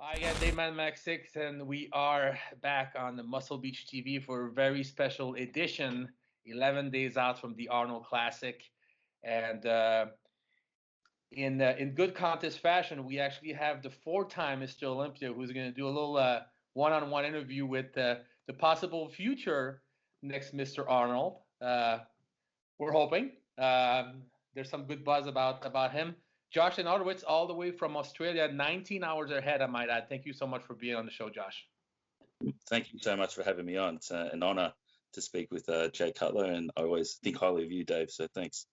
Hi again, Dayman Max 6, and we are back on the Muscle Beach TV for a very special edition, 11 days out from the Arnold Classic. And in good contest fashion, we actually have the four-time Mr. Olympia who's going to do a little one-on-one interview with the possible future next Mr. Arnold. We're hoping. There's some good buzz about him. Josh Lenartowicz, all the way from Australia, 19 hours ahead, I might add. Thank you so much for being on the show, Josh. Thank you so much for having me on. It's an honor to speak with Jay Cutler, and I always think highly of you, Dave, so thanks.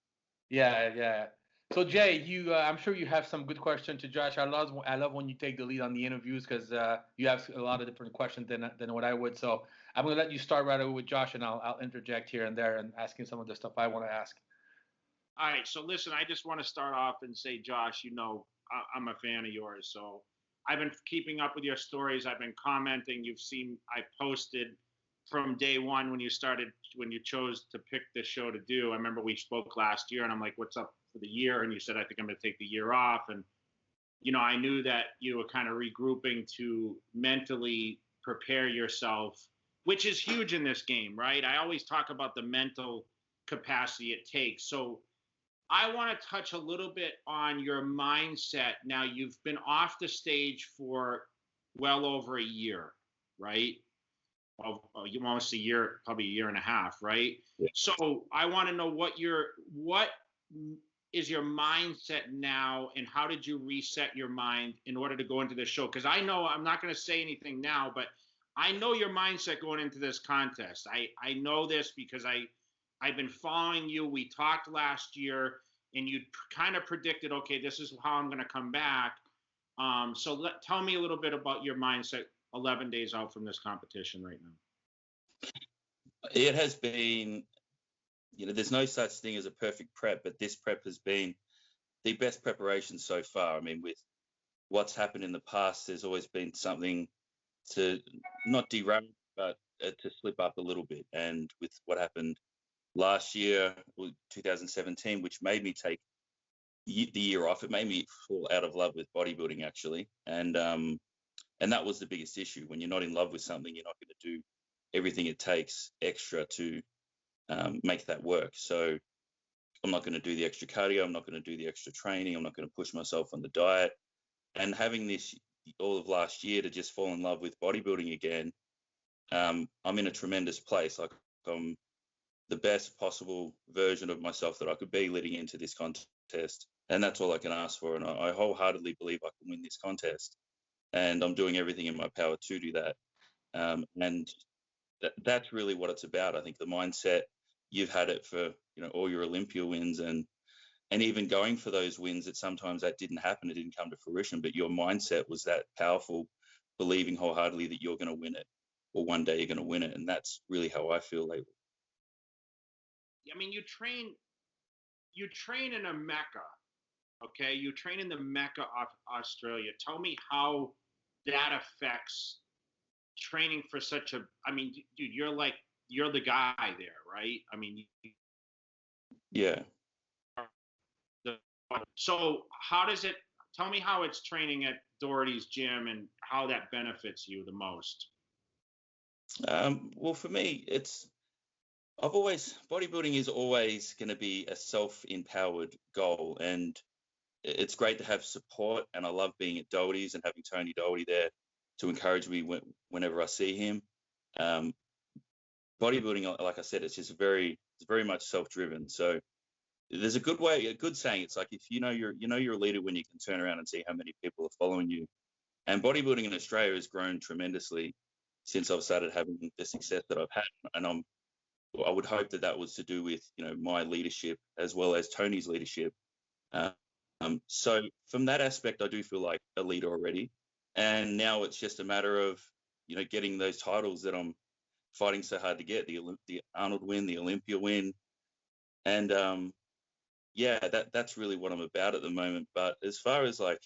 Yeah. So, Jay, I'm sure you have some good questions to Josh. I love when you take the lead on the interviews because you have a lot of different questions than what I would. So I'm going to let you start right away with Josh, and I'll interject here and there and ask him some of the stuff I want to ask. All right, so listen, I just want to start off and say, Josh, I'm a fan of yours. So I've been keeping up with your stories. I've been commenting. You've seen I posted from day one when you chose to pick this show to do. I remember we spoke last year, and I'm like, what's up for the year? And you said, I think I'm going to take the year off. And, I knew that you were kind of regrouping to mentally prepare yourself, which is huge in this game, right? I always talk about the mental capacity it takes. So I want to touch a little bit on your mindset. Now, you've been off the stage for well over a year, right? Almost a year, probably a year and a half, right? Yeah. So I want to know what is your mindset now, and how did you reset your mind in order to go into this show? Because I know I'm not going to say anything now, but I know your mindset going into this contest. I know this because I've been following you. We talked last year, and you kind of predicted, okay, this is how I'm going to come back. So tell me a little bit about your mindset 11 days out from this competition right now. It has been, there's no such thing as a perfect prep, but this prep has been the best preparation so far. I mean, with what's happened in the past, there's always been something to not derail, but to slip up a little bit. And with what happened last year, 2017, which made me take the year off. It made me fall out of love with bodybuilding, actually. And that was the biggest issue. When you're not in love with something, you're not going to do everything it takes extra to make that work. So I'm not going to do the extra cardio. I'm not going to do the extra training. I'm not going to push myself on the diet. And having this all of last year to just fall in love with bodybuilding again, I'm in a tremendous place. Like, I'm the best possible version of myself that I could be leading into this contest. And that's all I can ask for. And I wholeheartedly believe I can win this contest. And I'm doing everything in my power to do that. And that's really what it's about. I think the mindset, you've had it for, all your Olympia wins and even going for those wins that sometimes that didn't happen. It didn't come to fruition, but your mindset was that powerful, believing wholeheartedly that you're going to win it, or one day you're going to win it. And that's really how I feel lately. I mean, you train in a Mecca, okay? You train in the Mecca of Australia. Tell me how that affects training for dude, you're the guy there, right? I mean, yeah. So tell me how it's training at Doherty's gym and how that benefits you the most. Well, for me, bodybuilding is always going to be a self-empowered goal, and it's great to have support. And I love being at Doherty's and having Tony Doherty there to encourage me whenever I see him. Bodybuilding, like I said, it's very much self-driven. So there's a good saying. It's like, if you're a leader when you can turn around and see how many people are following you. And bodybuilding in Australia has grown tremendously since I've started having the success that I've had. And I would hope that was to do with, my leadership as well as Tony's leadership. So from that aspect, I do feel like a leader already. And now it's just a matter of, getting those titles that I'm fighting so hard to get, the Arnold win, the Olympia win. And that's really what I'm about at the moment. But as far as like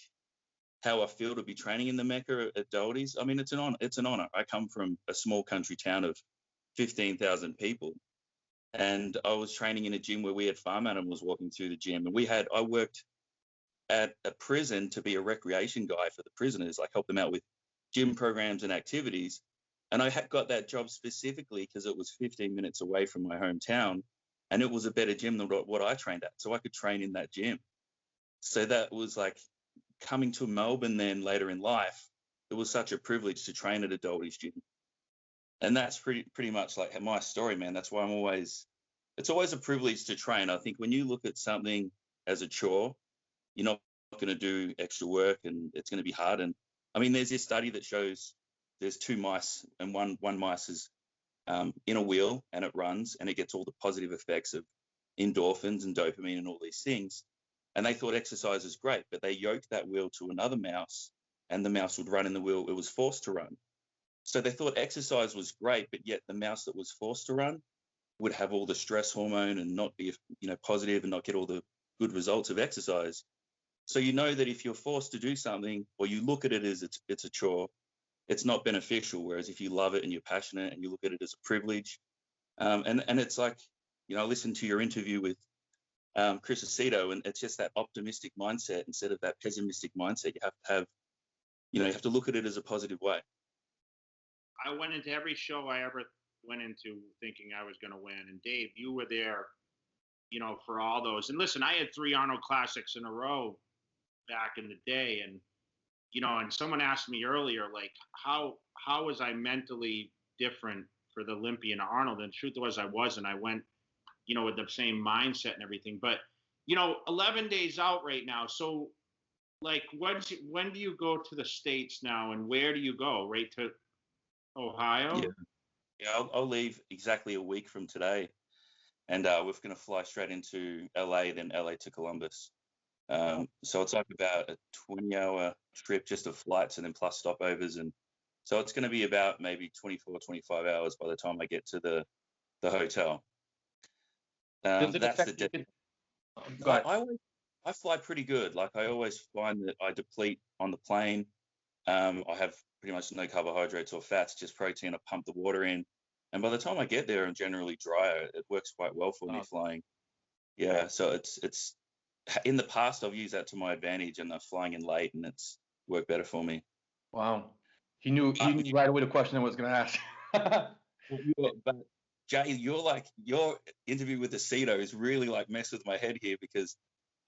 how I feel to be training in the Mecca at Doherty's, I mean, it's an honor. I come from a small country town of 15,000 people. And I was training in a gym where we had farm animals walking through the gym. And I worked at a prison to be a recreation guy for the prisoners. Like, help them out with gym programs and activities. And I got that job specifically because it was 15 minutes away from my hometown, and it was a better gym than what I trained at. So I could train in that gym. So that was like coming to Melbourne then later in life. It was such a privilege to train at a Doldy's gym. And that's pretty much like my story, man. That's why it's always a privilege to train. I think when you look at something as a chore, you're not going to do extra work and it's going to be hard. And I mean, there's this study that shows there's two mice and one mice is in a wheel and it runs and it gets all the positive effects of endorphins and dopamine and all these things. And they thought exercise is great, but they yoked that wheel to another mouse and the mouse would run in the wheel it was forced to run. So they thought exercise was great, but yet the mouse that was forced to run would have all the stress hormone and not be, positive and not get all the good results of exercise. So you know that if you're forced to do something or you look at it as it's a chore, it's not beneficial. Whereas if you love it and you're passionate and you look at it as a privilege, and it's like, I listened to your interview with Chris Aceto, and it's just that optimistic mindset instead of that pessimistic mindset. You have to have, you have to look at it as a positive way. I went into every show I ever went into thinking I was going to win. And Dave, you were there, for all those. And listen, I had 3 Arnold Classics in a row back in the day. And, and someone asked me earlier, like, how was I mentally different for the Olympian Arnold? And the truth was I wasn't. I went, with the same mindset and everything. But, 11 days out right now. So, like, when do you go to the States now? And where do you go? Right to Ohio? Yeah, I'll leave exactly a week from today, and we're going to fly straight into LA, then LA to Columbus. So it's like about a 20-hour trip just of flights and then plus stopovers, and so it's going to be about maybe 24, 25 hours by the time I get to the hotel. That's the I fly pretty good. Like I always find that I deplete on the plane. I have pretty much no carbohydrates or fats, just protein. I pump the water in. And by the time I get there, I'm generally drier. It works quite well for me flying. Yeah, so it's in the past, I've used that to my advantage and I'm flying in late and it's worked better for me. Wow. He knew right away the question I was going to ask. But Jay, your interview with Aceto is really like messed with my head here because,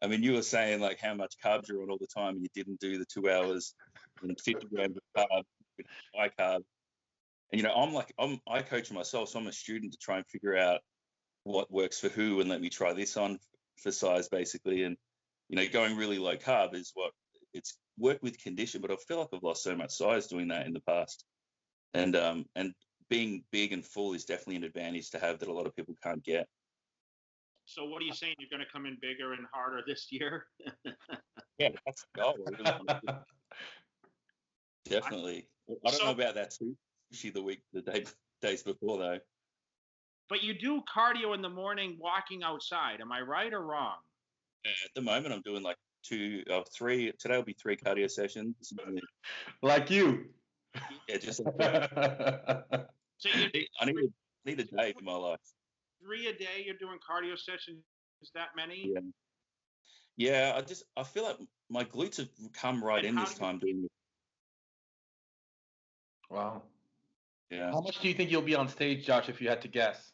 I mean, you were saying like how much carbs you're on all the time and you didn't do the 2 hours and 50 grams of carbs, high carb. And, I coach myself, so I'm a student to try and figure out what works for who and let me try this on for size basically. And, going really low carb is it's worked with condition, but I feel like I've lost so much size doing that in the past. And being big and full is definitely an advantage to have that a lot of people can't get. So what are you saying? You're going to come in bigger and harder this year? Yeah, that's the goal. Definitely. I don't know about that too. The days before though. But you do cardio in the morning walking outside. Am I right or wrong? Yeah, at the moment I'm doing like 2 or 3. Today will be 3 cardio sessions. Like you. Yeah, just like that. So I need a day for my life. 3 a day you're doing cardio sessions? Is that many? Yeah. I feel like my glutes have come right in this time doing it. Wow. Yeah. How much do you think you'll be on stage, Josh, if you had to guess?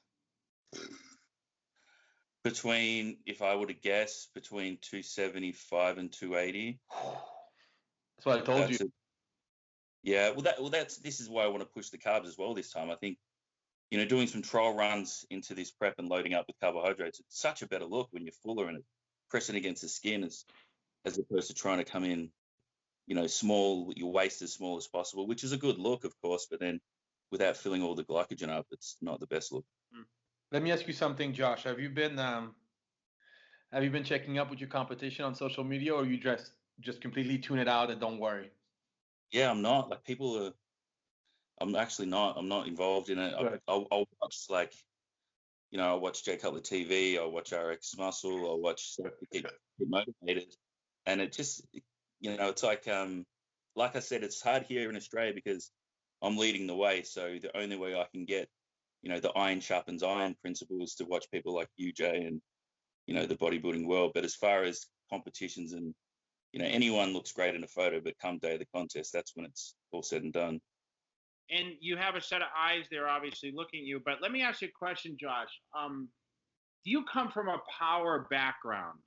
If I were to guess, between 275 and 280. That's what I told you. Yeah, this is why I want to push the carbs as well this time. I think, doing some trial runs into this prep and loading up with carbohydrates, it's such a better look when you're fuller and pressing against the skin as opposed to trying to come in, small, your waist as small as possible, which is a good look, of course, but then without filling all the glycogen up, it's not the best look. Let me ask you something, Josh. Have you been checking up with your competition on social media, or you just completely tune it out and don't worry? Yeah, I'm not. Like I'm actually not. I'm not involved in it. I'll watch I'll watch Jay Cutler TV. I'll watch RX Muscle. I'll watch stuff to keep motivated. And it just, it's like I said, it's hard here in Australia because I'm leading the way. So the only way I can get, the iron sharpens iron principle is to watch people like you, Jay, and, the bodybuilding world. But as far as competitions and anyone looks great in a photo, but come day of the contest, that's when it's all said and done. And you have a set of eyes there, obviously looking at you. But let me ask you a question, Josh. Do you come from a power background?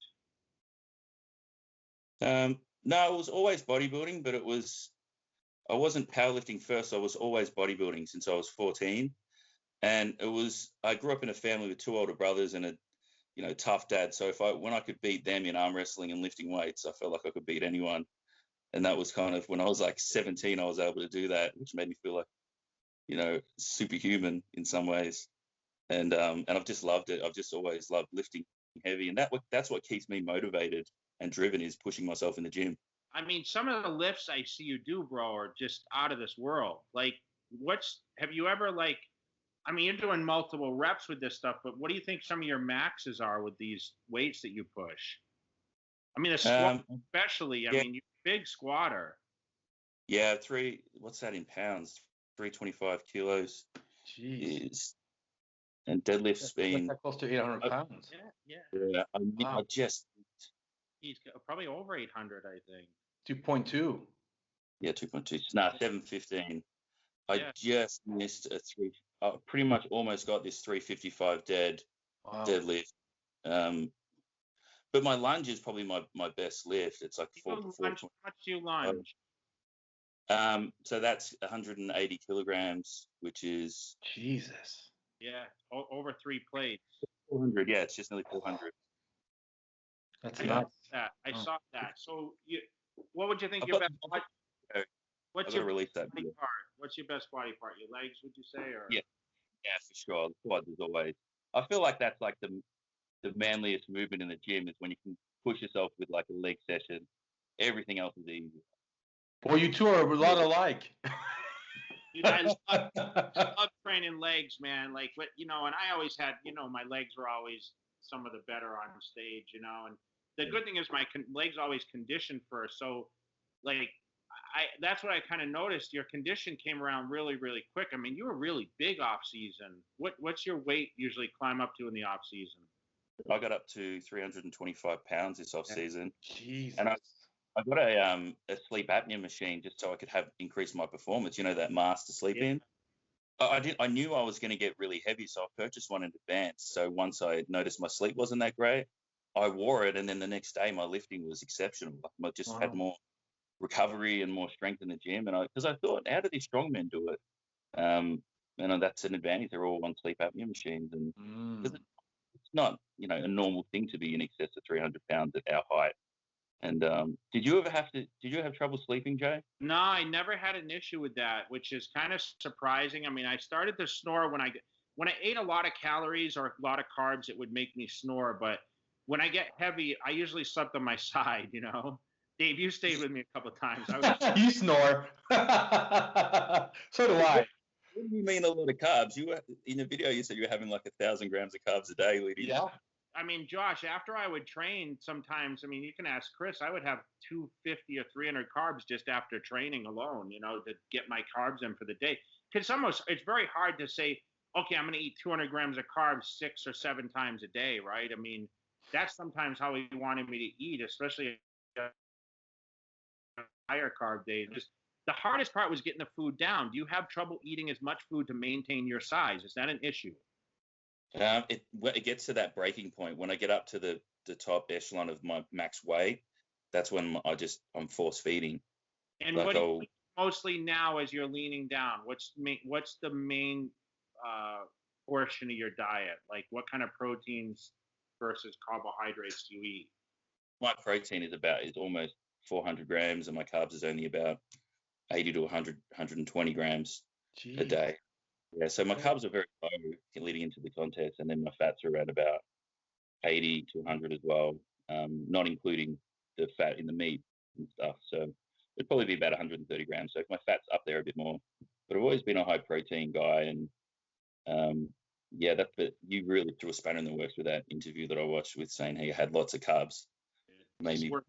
No, it was always bodybuilding, but I wasn't powerlifting first. I was always bodybuilding since I was 14. And I grew up in a family with 2 older brothers and a tough dad. So when I could beat them in arm wrestling and lifting weights, I felt like I could beat anyone. And that was kind of when I was like 17, I was able to do that, which made me feel like, superhuman in some ways. And I've just loved it. I've just always loved lifting heavy. And that's what keeps me motivated and driven, is pushing myself in the gym. I mean, some of the lifts I see you do, bro, are just out of this world. Like, have you ever I mean, you're doing multiple reps with this stuff, but what do you think some of your maxes are with these weights that you push? I mean, a squat especially. I mean, you're a big squatter. Yeah, what's that in pounds? 325 kilos. Jeez. And deadlift's been close to 800 pounds. Yeah. I just. He's probably over 800, I think. 2.2. Yeah, 2.2. No, 715. I just missed I pretty much almost got this 355 deadlift. But my lunge is probably my best lift. It's like How much do you lunge? So that's 180 kilograms, which is Jesus. Yeah, over 3 plates. 400. Yeah, it's just nearly 400. That's nuts. I saw that. So what would you think your best body? What's your release that body part? What's your best body part? Your legs, would you say? Or yeah, for sure. The quads is always. I feel like that's like the manliest movement in the gym, is when you can push yourself with like a leg session. Everything else is easy. Boy, you two are a lot alike. Dude, I love training legs, man. Like, and I always had, my legs were always some of the better on stage, and the good thing is my legs always conditioned first. So, that's what I kind of noticed. Your condition came around really, really quick. I mean, you were really big off season. What's your weight usually climb up to in the off season? I got up to 325 pounds this off season. Jesus. And I got a sleep apnea machine just so I could increase my performance. That mask to sleep in. I knew I was going to get really heavy, so I purchased one in advance. So once I noticed my sleep wasn't that great, I wore it, and then the next day my lifting was exceptional. I just had more recovery and more strength in the gym, and because I thought, how do these strongmen do it? And that's an advantage. They're all on sleep apnea machines, and it's not a normal thing to be in excess of 300 pounds at our height. And did you have trouble sleeping, Jay? No, I never had an issue with that, which is kind of surprising. I mean, I started to snore when I ate a lot of calories or a lot of carbs, it would make me snore. But when I get heavy, I usually slept on my side, Dave, you stayed with me a couple of times. You snore. So do I. What do you mean a lot of carbs? You were in the video. You said you were having like 1,000 grams of carbs a day, leading. Yeah. I mean, Josh, after I would train, sometimes, I mean, you can ask Chris, I would have 250 or 300 carbs just after training alone, to get my carbs in for the day. Because it's very hard to say, okay, I'm going to eat 200 grams of carbs 6 or 7 times a day, right? I mean, that's sometimes how he wanted me to eat, especially higher carb days. The hardest part was getting the food down. Do you have trouble eating as much food to maintain your size? Is that an issue? It gets to that breaking point when I get up to the top echelon of my max weight. That's when I'm force feeding. And what do you mostly now as you're leaning down? What's the main portion of your diet? Like, what kind of proteins versus carbohydrates do you eat? My protein is almost 400 grams, and my carbs is only about 80 to 100, 120 grams a day. Yeah, so my carbs are very low leading into the contest, and then my fats are around about 80 to 100 as well, not including the fat in the meat and stuff. So it'd probably be about 130 grams. So my fat's up there a bit more. But I've always been a high protein guy, and you really threw a spanner in the works with that interview that I watched with saying he had lots of carbs. Maybe work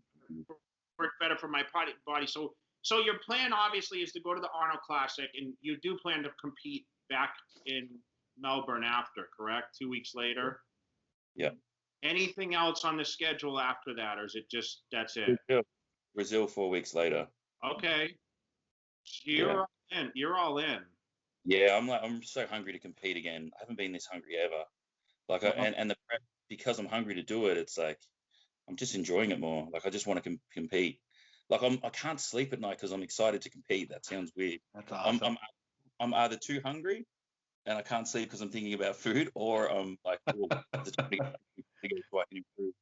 better for my body. So your plan obviously is to go to the Arnold Classic, and you do plan to compete back in Melbourne after, correct? 2 weeks later? Yeah. Anything else on the schedule after that, or is it just that's it? Brazil 4 weeks later. Okay. So Yeah. You're all in. Yeah, I'm so hungry to compete again. I haven't been this hungry ever. Like, and the prep, because I'm hungry to do it, it's like I'm just enjoying it more. Like, I just want to compete. Like, I can't sleep at night because I'm excited to compete. That sounds weird. That's awesome. I'm either too hungry and I can't sleep because I'm thinking about food, or I'm like, oh, just trying to get so I can improve.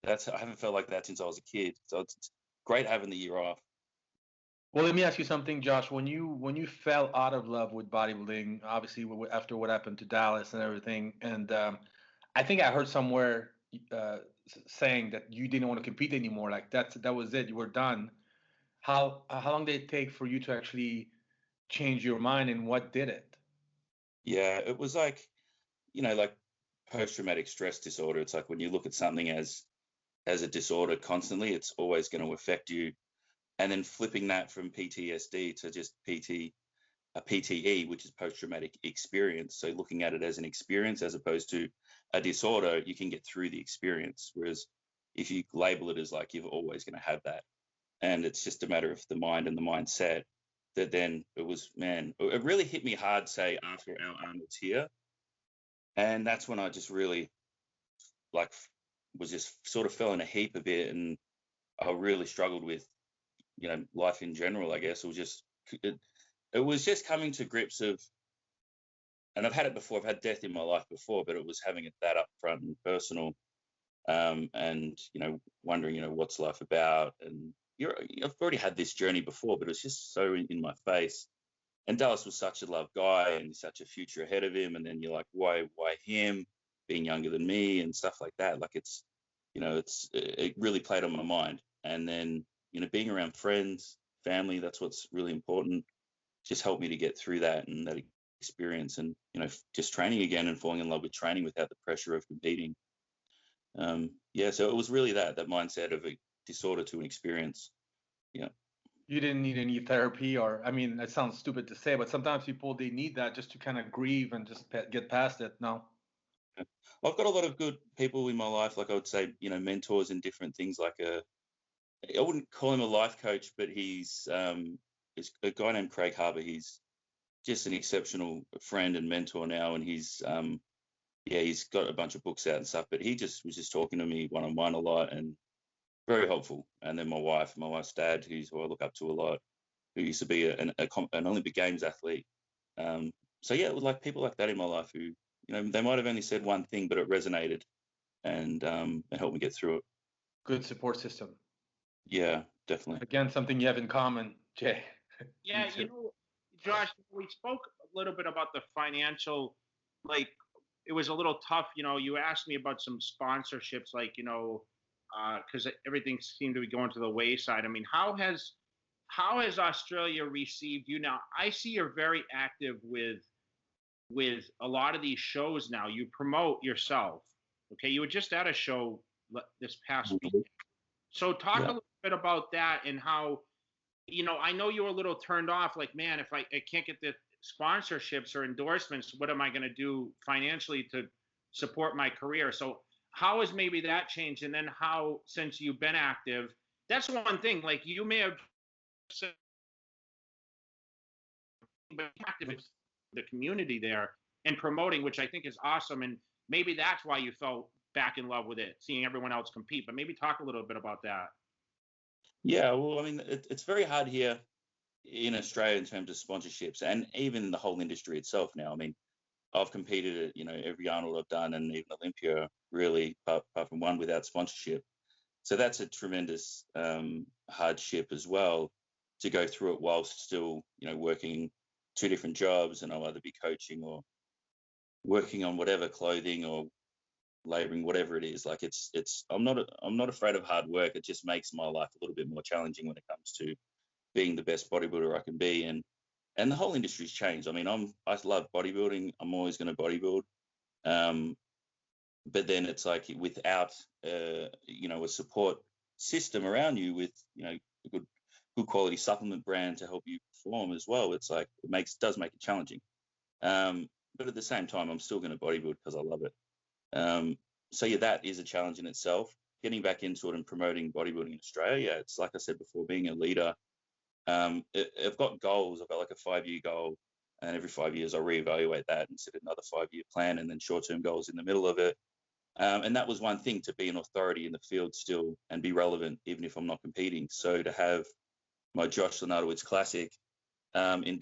I haven't felt like that since I was a kid. So it's great having the year off. Well, let me ask you something, Josh. When you fell out of love with bodybuilding, obviously after what happened to Dallas and everything, and I think I heard somewhere saying that you didn't want to compete anymore. Like that was it. You were done. How long did it take for you to actually change your mind, and what did it? Yeah, it was like, like post-traumatic stress disorder. It's like when you look at something as a disorder constantly, it's always going to affect you. And then flipping that from PTSD to just PTE, which is post-traumatic experience. So looking at it as an experience as opposed to a disorder, you can get through the experience. Whereas if you label it as like you're always going to have that, and it's just a matter of the mind and the mindset, that then it really hit me hard, say, after our Arnold's here. And that's when I just really like was just sort of fell in a heap a bit, and I really struggled with life in general. I guess it was just coming to grips of, and I've had it before. I've had death in my life before, but it was having it that upfront and personal, and wondering what's life about. And I've already had this journey before, but it's just so in my face. And Dallas was such a loved guy and such a future ahead of him. And then you're like, why him, being younger than me and stuff like that? Like it really played on my mind. And then, being around friends, family, that's what's really important. Just helped me to get through that and that experience, and, just training again and falling in love with training without the pressure of competing. So it was really that mindset of a disorder to an experience. Yeah. You didn't need any therapy, or I mean, that sounds stupid to say, but sometimes people they need that just to kind of grieve and just get past it. No. I've got a lot of good people in my life, like I would say, mentors and different things. Like I wouldn't call him a life coach, but he's a guy named Craig Harbour. He's just an exceptional friend and mentor now, and he's got a bunch of books out and stuff. But he just was just talking to me one-on-one a lot, and very helpful. And then my wife's dad, who I look up to a lot, who used to be an Olympic Games athlete. It was like people like that in my life who, they might have only said one thing, but it resonated, and it helped me get through it. Good support system. Yeah, definitely. Again, something you have in common, Jay. Yeah, Josh, we spoke a little bit about the financial, like it was a little tough. You asked me about some sponsorships, like, because everything seemed to be going to the wayside. I mean, how has Australia received you now? I see you're very active with a lot of these shows now. You promote yourself. Okay, you were just at a show this past weekend. So talk a little bit about that and how, I know you were a little turned off, like, man, if I can't get the sponsorships or endorsements, what am I going to do financially to support my career? So how has maybe that changed? And then how, since you've been active, that's one thing, like you may have been active in the community there and promoting, which I think is awesome. And maybe that's why you fell back in love with it, seeing everyone else compete. But maybe talk a little bit about that. Yeah, well, I mean, it's very hard here in Australia in terms of sponsorships, and even the whole industry itself now. I mean, I've competed at every Arnold I've done, and even Olympia, really, apart from one, without sponsorship. So that's a tremendous hardship as well, to go through it whilst still working 2 different jobs, and I'll either be coaching or working on whatever, clothing or laboring, whatever it is. Like I'm not afraid of hard work. It just makes my life a little bit more challenging when it comes to being the best bodybuilder I can be. And the whole industry's changed. I mean, I love bodybuilding. I'm always going to bodybuild. But then it's like without a support system around you with a good quality supplement brand to help you perform as well, it's like it does make it challenging. But at the same time, I'm still going to bodybuild because I love it. That is a challenge in itself. getting back into it and promoting bodybuilding in Australia, it's like I said before, being a leader. I've got goals. I've got like a 5-year goal, and every 5 years I reevaluate that and set another 5-year plan, and then short-term goals in the middle of it. And that was one thing, to be an authority in the field still and be relevant, even if I'm not competing. So to have my Josh Lenartowicz Classic in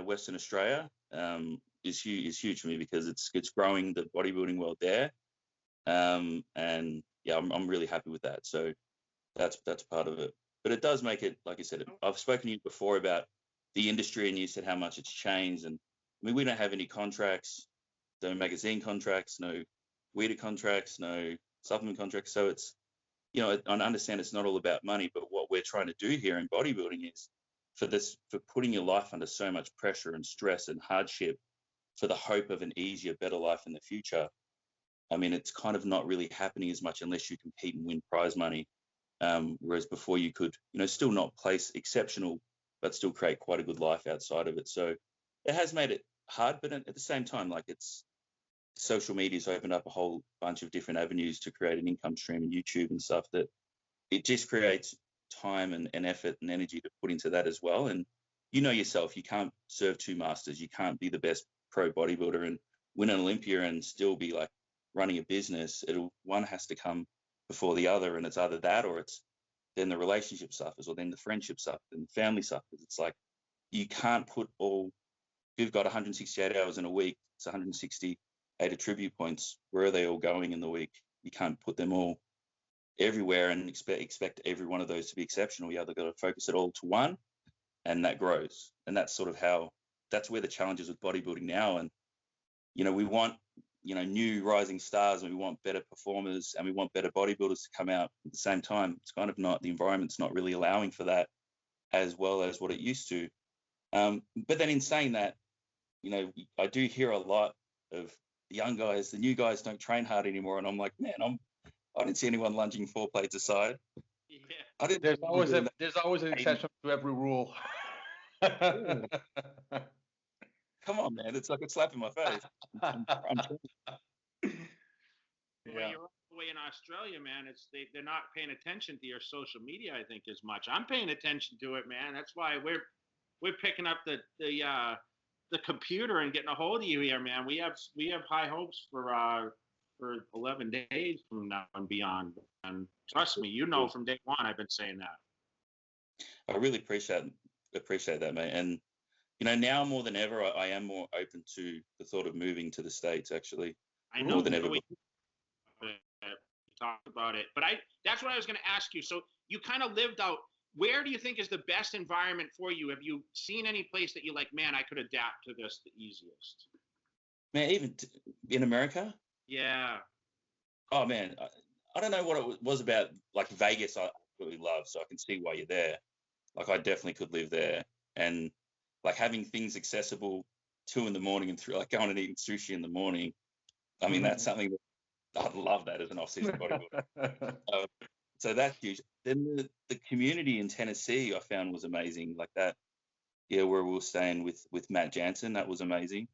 Western Australia is huge for me, because it's growing the bodybuilding world there. And yeah, I'm really happy with that. So that's part of it. But it does make it, like I said, I've spoken to you before about the industry, and you said how much it's changed. And I mean, we don't have any contracts, no magazine contracts, no weeder contracts, no supplement contracts. So it's, you know, I understand it's not all about money, but what we're trying to do here in bodybuilding is for putting your life under so much pressure and stress and hardship for the hope of an easier, better life in the future. I mean, it's kind of not really happening as much unless you compete and win prize money. Whereas before you could, you know, still not place exceptional, but still create quite a good life outside of it. So it has made it hard, but at the same time, like, it's social media's opened up a whole bunch of different avenues to create an income stream, and YouTube and stuff, that it just creates time and effort and energy to put into that as well. And you know yourself, you can't serve two masters. You can't be the best pro bodybuilder and win an Olympia and still be like running a business. One has to come before the other, and it's either that or it's then the relationship suffers, or then the friendship suffers, and the family suffers. It's like you can't put all. If you've got 168 hours in a week, it's 168 attribute points. Where are they all going in the week? You can't put them all everywhere and expect every one of those to be exceptional. You either got to focus it all to one, and that grows. And that's sort of that's where the challenge is with bodybuilding now. And, you know, we want, you know, new rising stars, and we want better performers, and we want better bodybuilders to come out at the same time. It's kind of not, the environment's not really allowing for that as well as what it used to. But then in saying that, you know, I do hear a lot of the young guys, the new guys don't train hard anymore. And I'm like, man, I didn't see anyone lunging 4 plates aside. Yeah. There's always an exception to every rule. Come on, man. It's like a slap in my face. I'm Well, you're all the way in Australia, man. They're not paying attention to your social media, I think, as much. I'm paying attention to it, man. That's why we're picking up the computer and getting a hold of you here, man. We have high hopes for 11 days from now and beyond. And trust me, you know, from day one, I've been saying that. I really appreciate that, mate. And, you know, now more than ever, I am more open to the thought of moving to the States, actually. I know more than ever. We talked about it, but that's what I was going to ask you. So you kind of lived out. Where do you think is the best environment for you? Have you seen any place that you like, man, I could adapt to this the easiest? Man, even in America? Yeah. Oh, man, I don't know what it was about, like Vegas I really love, so I can see why you're there. Like, I definitely could live there. And, like, having things accessible 2 a.m. and like going and eating sushi in the morning, I mean, that's something that I'd love that as an off-season bodybuilder. So that's huge. Then the community in Tennessee I found was amazing, like that. Yeah, where we were staying with Matt Jansen, that was amazing,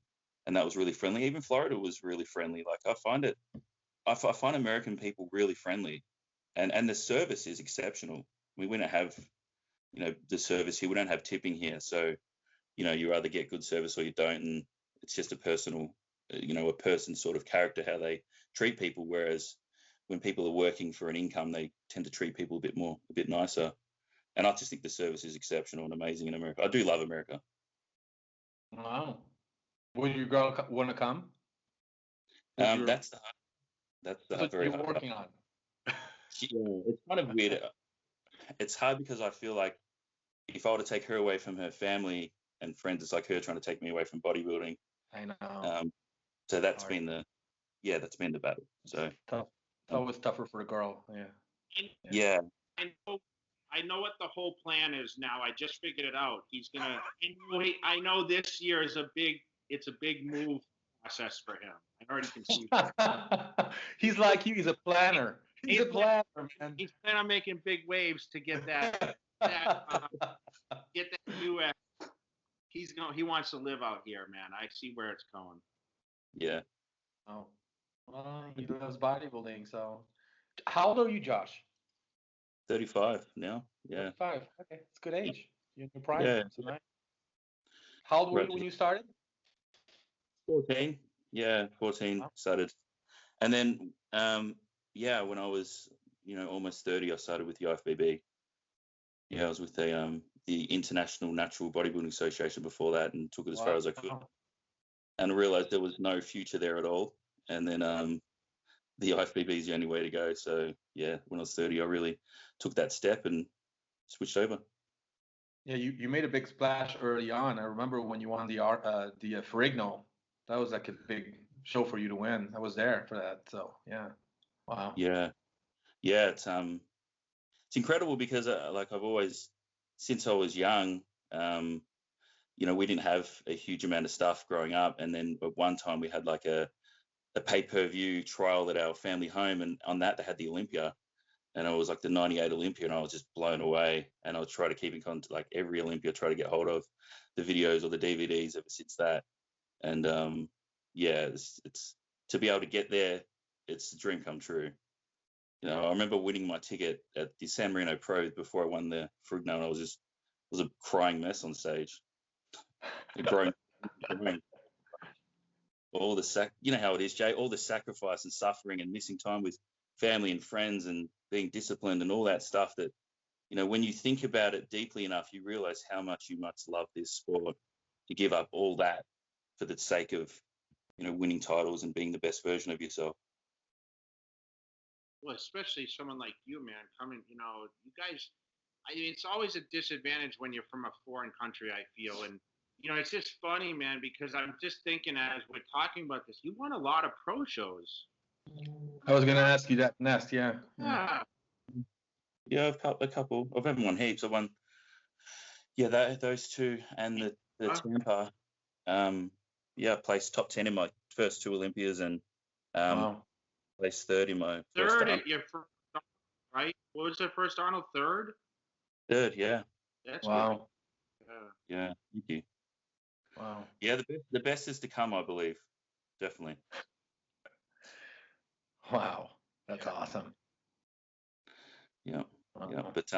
and that was really friendly. Even Florida was really friendly. Like, I find American people really friendly, and the service is exceptional. We don't have, you know, the service here. We don't have tipping here, so, you know, you either get good service or you don't, and it's just a personal, you know, a person sort of character how they treat people. Whereas when people are working for an income, they tend to treat people a bit nicer. And I just think the service is exceptional and amazing in America. I do love America. Wow. Would your girl want to come? That's what very you're hard. working on. Yeah, it's kind of weird. It's hard because I feel like if I were to take her away from her family and friends, it's like her trying to take me away from bodybuilding. I know. So that's been the battle. So tough. It's always tougher for a girl. Yeah. Yeah. I know what the whole plan is now. I just figured it out. He's gonna. I know this year is it's a big move process for him. I already can see. He's like you. He's a planner. He's a planner, man. He's planning on making big waves to get that get that U.S. He wants to live out here, man. I see where it's going. Yeah. Oh. Well, he loves bodybuilding, so How old are you, Josh? 35 now. Yeah. 35. Okay, it's good age. You're in your prime. Yeah. So nice. How old were you Right. when you started? 14. Yeah, 14 Wow. started. And then, when I was, almost 30, I started with the IFBB. Yeah, I was with the International Natural Bodybuilding Association before that and took it as far as I could. And I realized there was no future there at all. And then the IFBB is the only way to go. So, yeah, when I was 30, I really took that step and switched over. Yeah, you made a big splash early on. I remember when you won the Ferrigno. That was like a big show for you to win. I was there for that. So yeah, wow. Yeah. Yeah, it's incredible because like I've always, since I was young, we didn't have a huge amount of stuff growing up. And then at one time we had like a pay-per-view trial at our family home. And on that, they had the Olympia. And it was like the 98 Olympia. And I was just blown away. And I was trying to keep in contact, like every Olympia, try to get hold of the videos or the DVDs ever since that. And it's to be able to get there, it's a dream come true. I remember winning my ticket at the San Marino Pro before I won the Ferrigno, and I was a crying mess on stage. All the you know how it is, Jay. All the sacrifice and suffering and missing time with family and friends and being disciplined and all that stuff. That when you think about it deeply enough, you realize how much you must love this sport to give up all that for the sake of winning titles and being the best version of yourself. Well, especially someone like you, man, coming, you guys, it's always a disadvantage when you're from a foreign country, I feel. And, it's just funny, man, because I'm just thinking as we're talking about this, you won a lot of pro shows. I was going to ask you that next, yeah. Yeah, I've got a couple. I've won heaps. I won, those two and the Tampa. I placed top 10 in my first two Olympias and placed third in my third at your first, right? What was the first Arnold? Third, yeah. That's wow. Good. Yeah, thank you. Wow. Yeah, the best is to come, I believe. Definitely. Wow, that's awesome. Yeah, yeah. But it's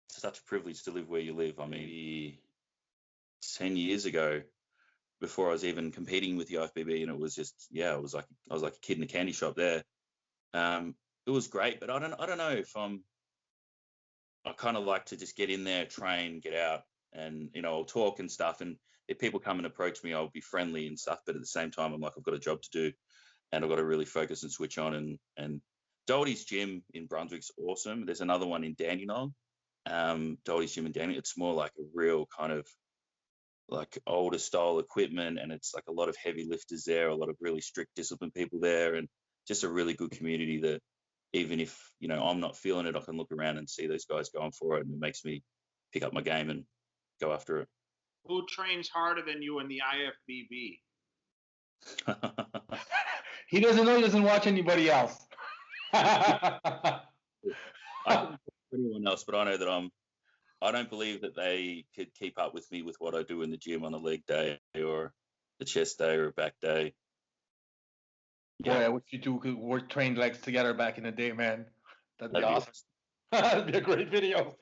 such a privilege to live where you live. I mean, 10 years ago, before I was even competing with the IFBB, and it was just I was like a kid in a candy shop there. It was great, but I don't know if I kind of like to just get in there, train, get out, and I'll talk and stuff. And if people come and approach me, I'll be friendly and stuff. But at the same time, I'm like, I've got a job to do, and I've got to really focus and switch on. And Doherty's gym in Brunswick's awesome. There's another one in Dandenong, Doherty's gym in Dandenong. It's more like a real kind of like older style equipment, and it's like a lot of heavy lifters there, a lot of really strict disciplined people there, and just a really good community that even if I'm not feeling it, I can look around and see those guys going for it, and it makes me pick up my game and go after it. Who trains harder than you in the IFBB? He doesn't know. He doesn't watch anybody else. I don't know anyone else, but I know that I don't believe that they could keep up with me with what I do in the gym on a leg day or the chest day or a back day. Yeah, I wish you two could work trained legs together back in the day, man. That'd be awesome. That'd be a great video.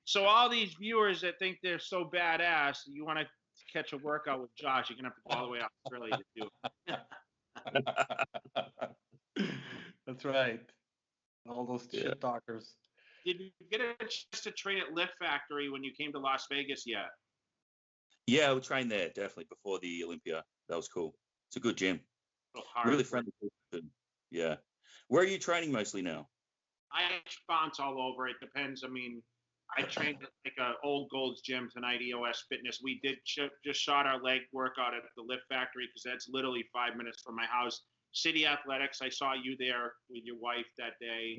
So all these viewers that think they're so badass, you want to catch a workout with Josh, you're gonna have to go all the way out to Australia to do it. That's right. All those shit talkers. Did you get a chance to train at Lift Factory when you came to Las Vegas yet? Yeah, I would train there definitely before the Olympia. That was cool. It's a good gym. Really friendly people. Yeah. Where are you training mostly now? I bounce all over. It depends. I mean, I trained at like an old Gold's Gym tonight, EOS Fitness. We did just shot our leg workout at the Lift Factory because that's literally 5 minutes from my house. City Athletics, I saw you there with your wife that day.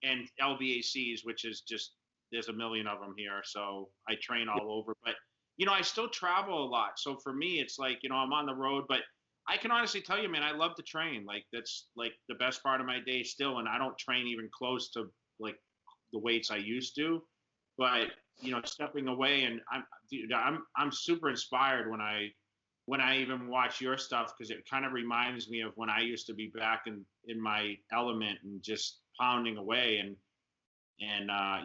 And LVACs, which is just, there's a million of them here. So I train all over. But, I still travel a lot. So for me, it's like, I'm on the road. But I can honestly tell you, man, I love to train. Like, that's like the best part of my day still. And I don't train even close to like the weights I used to. But, stepping away, and I'm super inspired when I when I even watch your stuff, because it kind of reminds me of when I used to be back in my element and just pounding away. And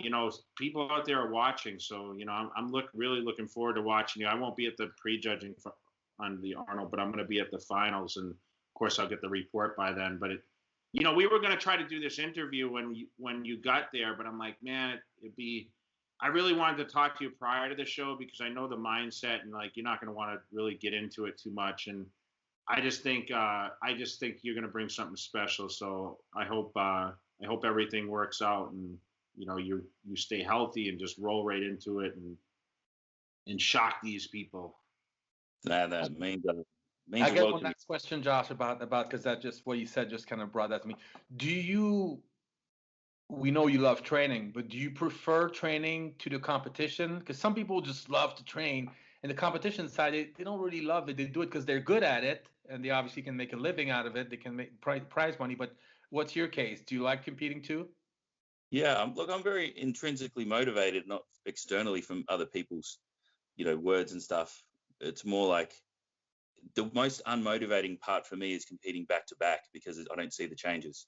you know, people out there are watching, so you know, I'm really looking forward to watching you. I won't be at the prejudging on the Arnold, but I'm going to be at the finals, and of course I'll get the report by then. But you know, we were going to try to do this interview when you got there, but I'm like, man, I really wanted to talk to you prior to the show because I know the mindset, and like you're not going to want to really get into it too much. And I just think you're going to bring something special. So I hope everything works out, and you know, you stay healthy and just roll right into it and shock these people. That means I got one last question, Josh, about because that just what you said just kind of brought that to me. We know you love training, but do you prefer training to the competition? Because some people just love to train, and the competition side, they don't really love it. They do it because they're good at it, and they obviously can make a living out of it. They can make prize money. But what's your case? Do you like competing too? Yeah, look, I'm very intrinsically motivated, not externally from other people's, you know, words and stuff. It's more like the most unmotivating part for me is competing back to back because I don't see the changes.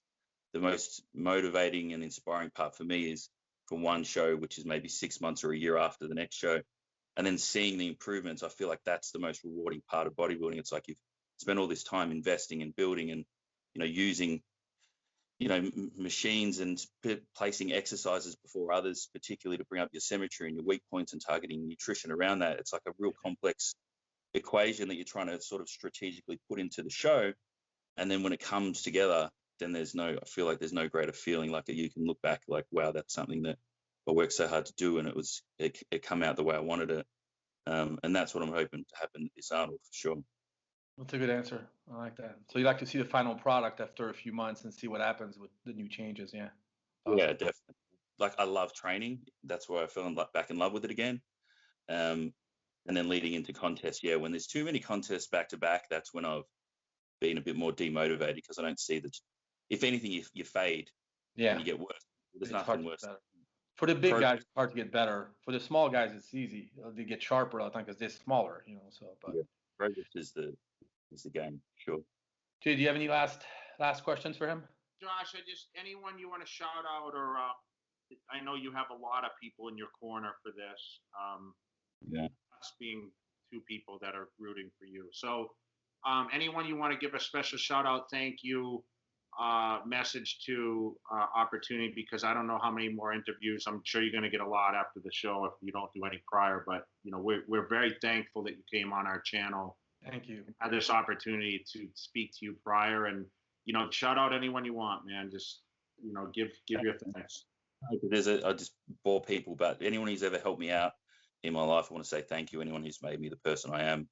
The most motivating and inspiring part for me is from one show, which is maybe 6 months or a year after the next show, and then seeing the improvements. I feel like that's the most rewarding part of bodybuilding. It's like you've spent all this time investing and building and, you know, using, you know, machines and placing exercises before others, particularly to bring up your symmetry and your weak points and targeting nutrition around that. It's like a real complex equation that you're trying to sort of strategically put into the show. And then when it comes together, then I feel like there's no greater feeling. Like you can look back like, wow, that's something that I worked so hard to do. And it come out the way I wanted it. And that's what I'm hoping to happen this Arnold for sure. That's a good answer. I like that. So you like to see the final product after a few months and see what happens with the new changes. Yeah. Awesome. Yeah, definitely. Like I love training. That's why I fell back in love with it again. And then leading into contests, yeah, when there's too many contests back to back, that's when I've been a bit more demotivated because I don't see that. If anything, you fade. Yeah. And you get worse. There's nothing worse. For the big guys, it's hard to get better. For the small guys, it's easy. They get sharper all the time because they're smaller, you know. So, but yeah. Progress is the game, sure. Jay, do you have any last questions for him? Josh, anyone you want to shout out, or I know you have a lot of people in your corner for this. Yeah. Us being two people that are rooting for you. So, anyone you want to give a special shout out, thank you, message to, opportunity, because I don't know how many more interviews. I'm sure you're going to get a lot after the show if you don't do any prior. But you know, we're very thankful that you came on our channel. Thank you. Had this opportunity to speak to you prior, and you know, shout out anyone you want, man. Just, you know, give your thanks. I just bore people, but anyone who's ever helped me out in my life, I want to say thank you. Anyone who's made me the person I am,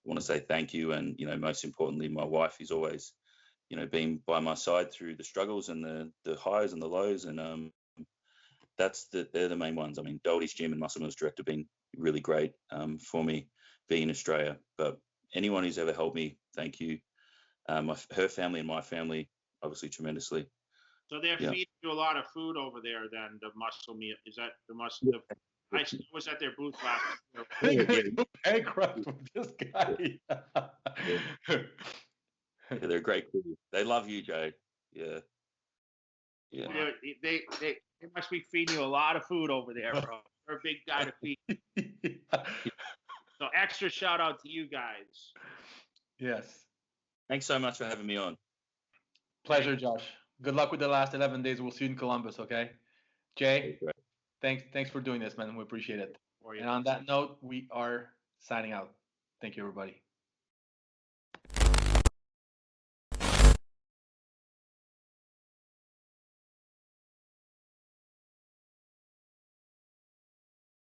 I want to say thank you. And, you know, most importantly, my wife, who's always, you know, been by my side through the struggles and the highs and the lows. And they're the main ones. I mean, Doldie's Gym and Muscle Mills Direct have been really great for me being in Australia. But anyone who's ever helped me, thank you. Her family and my family, obviously, tremendously. So they're feeding you a lot of food over there. Then the muscle meal, is that the muscle? I was at their booth last year. Bankrupt with this guy. Yeah, they're a great crew. They love you, Jay. Yeah. They must be feeding you a lot of food over there, bro. They're a big guy to feed. So extra shout out to you guys. Yes. Thanks so much for having me on. Pleasure, Josh. Good luck with the last 11 days. We'll see you in Columbus, okay? Jay, thanks for doing this, man. We appreciate it. And on that note, we are signing out. Thank you, everybody.